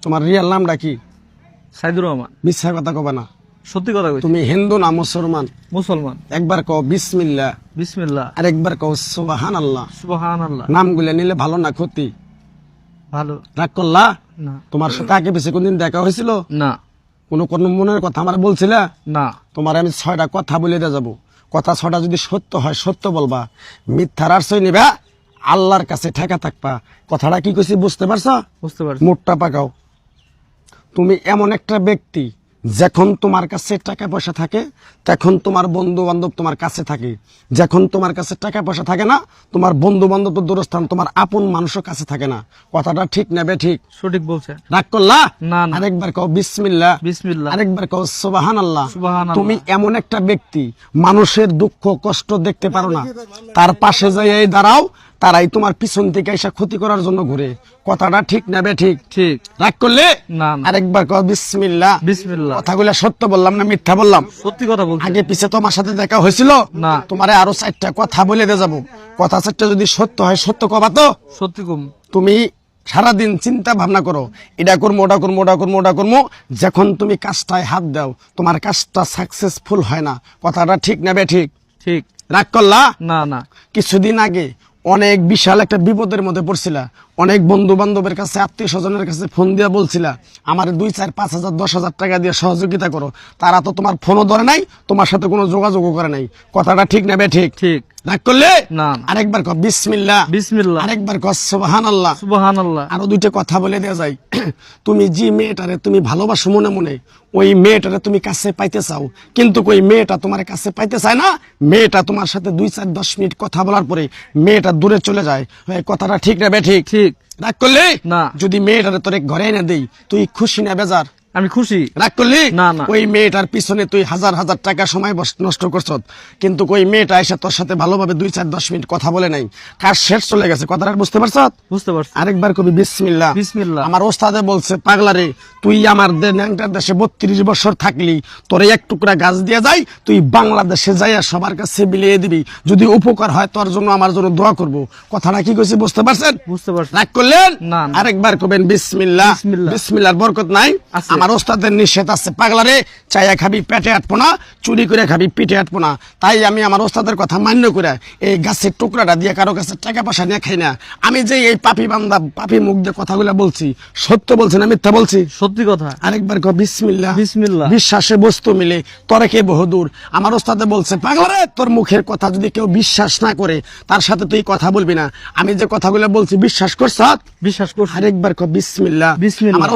তোমার রিয়েল নামটা কি? সাইদুর রহমান। মিথ্যা কথা কবে না। সত্যি কথা কইছি। তুমি হিন্দু না মুসলমান? মুসলমান। একবার কও বিসমিল্লাহ। বিসমিল্লাহ। আর একবার কও সুবহানাল্লাহ। সুবহানাল্লাহ। নামগুলো নিলে ভালো না ক্ষতি? ভালো। রাগ করলা? না। তোমার সাথে আগে পিছে কোনদিন দেখা হয়েছিল? না। কোন মনের কথা আমার বলছিলা? না। তোমার আমি 6টা কথা বলে দিয়ে যাবো। কথা 6টা যদি সত্য হয় সত্য বলবা, মিথ্যার আশ্রয় নিবা, আল্লাহর কাছে ঠেকা থাকবা। কথাটা কি কইছি বুঝতে পারছো? বুঝতে পারছি। মুখটা পাকাও। তুমি এমন একটা ব্যক্তি, যখন তোমার কাছে টাকা পয়সা থাকে তখন তোমার বন্ধু বান্ধব তোমার কাছে থাকে, যখন তোমার কাছে টাকা পয়সা থাকে না তোমার বন্ধু বান্ধব তো দূরস্থান, তোমার আপন মানুষও কাছে থাকে না। কথাটা ঠিক নেবে ঠিক? সঠিক বলছে। রাগ করলা? না না। আরেকবার কও বিসমিল্লাহ। বিসমিল্লাহ। আরেকবার কও সুবহানাল্লাহ। সুবহানাল্লাহ। তুমি এমন একটা ব্যক্তি, মানুষের দুঃখ কষ্ট দেখতে পারো না, তার পাশে যাই দাঁড়াও, তারাই তোমার পিছন থেকে এসে ক্ষতি করার জন্য ঘুরে। কথাটা ঠিক নেবে ঠিক? ঠিক। রাগ করলে? না না। আরেকবার কও বিসমিল্লাহ। বিসমিল্লাহ। কথাগুলো সত্য বললাম না মিথ্যা বললাম? সত্যি কথা বলছি। আগে পিছে তোমার সাথে দেখা হয়েছিল? না। তোমারে আরো 4টা কথা বলে দিয়ে যাবো। কথা 4টা যদি সত্য হয় সত্য কবা তো? সত্যি কম। তুমি সারাদিন চিন্তা ভাবনা করো, এটা করবো ওটা করবো ওটা করবো ওটা করবো, যখন তুমি কাজটায় হাত দাও তোমার কাজটা সাকসেসফুল হয় না। কথাটা ঠিক নেবে ঠিক? ঠিক। রাগ করলা? না না। কিছুদিন আগে অনেক বিশাল একটা বিপদের মধ্যে পড়ছিলা, অনেক বন্ধু বান্ধবের কাছে আত্মীয় স্বজনের কাছে ফোন দিয়ে বলছিলা আমার 2, 4, 5 হাজার 10 হাজার টাকা দিয়ে সহযোগিতা করো, তারা তো তোমার ফোনও ধরে নাই, তোমার সাথে কোনো যোগাযোগও করে নাই। কথাটা ঠিক নেবে ঠিক? ঠিক। রাগ করলে? না। আরেকবার কও বিসমিল্লাহ। বিসমিল্লাহ। আরেকবার কও সুবহানাল্লাহ। সুবহানাল্লাহ। আরো 2টা কথা বলে দেওয়া যায়। তুমি যে মেয়েটারে তুমি ভালোবাসো মনে মনে, ওই মেয়েটারে তুমি কাছে পাইতে চাও, কিন্তু ওই মেয়েটা তোমার কাছে পাইতে চায় না। মেয়েটা তোমার সাথে 2, 4, 10 মিনিট কথা বলার পরে মেয়েটা দূরে চলে যায়। এই কথাটা ঠিক নেবে ঠিক? ঠিক। রাগ করলে? না। যদি মেয়েটারে তোরে ঘরে এনে দেই তুই খুশি না বেজার? আমি খুশি। রাগ করলি? না না। ওই মেয়েটার পিছনে তুই হাজার হাজার টাকা সময় নষ্ট করছ, কিন্তু ওই মেয়েটা এসে তোর সাথে ভালোভাবে 2, 4, 10 মিনিট কথা বলে নাই, কাজ শেষ চলে গেছে। কথাটা বুঝতে পারছ? বুঝতে পারছি। আরেকবার কবি বিসমিল্লাহ। বিসমিল্লাহ। আমার ওস্তাদে বলছে পাগলারে, তুই আমার ন্যাংটার দেশে 32 বছর থাকলি, তোরে এক টুকরা গাছ দিয়ে যাই, তুই বাংলাদেশে যাইয়া সবার কাছে বিলিয়ে দিবি, যদি উপকার হয় তোর জন্য আমার জন্য দোয়া করব। কথাটা কি কইছি বুঝতে পারছেন? বুঝতে পারছি। রাগ করলেন? না না। আরেকবার কবেন বিসমিল্লাহ। বিসমিল্লাহ। বিসমিল্লাহর বরকত নাই? আছে। আমার ওস্তাদের নিষেধ আছে, পাগলারে চাইয়া খাবি পেটে আটবো না, চুরি করে খাবি পিঠে আটবো না। তাই আমি আমার ওস্তাদের কথা মান্য করে এই গাছের টুকরাটা দিয়ে কারো কাছে টাকা পয়সা নিয়ে খাই না। আমি যে এই পাপি বান্দা পাপি মুখ দিয়ে কথাগুলো বলছি, সত্য বলছি না মিথ্যা বলছি? সত্যি কথা। আরেকবার কও বিসমিল্লাহ। বিসমিল্লাহ। বিশ্বাসে বস্তু মিলে তরে কে বহুদূর। আমার ওস্তাদে বলছে পাগলারে, তোর মুখের কথা যদি কেউ বিশ্বাস না করে তার সাথে তুই কথা বলবি না। আমি যে কথাগুলো বলছি বিশ্বাস করছ? বিশ্বাস করছি। আরেকবার কও বিসমিল্লাহ। বিসমিল্লাহ। আমার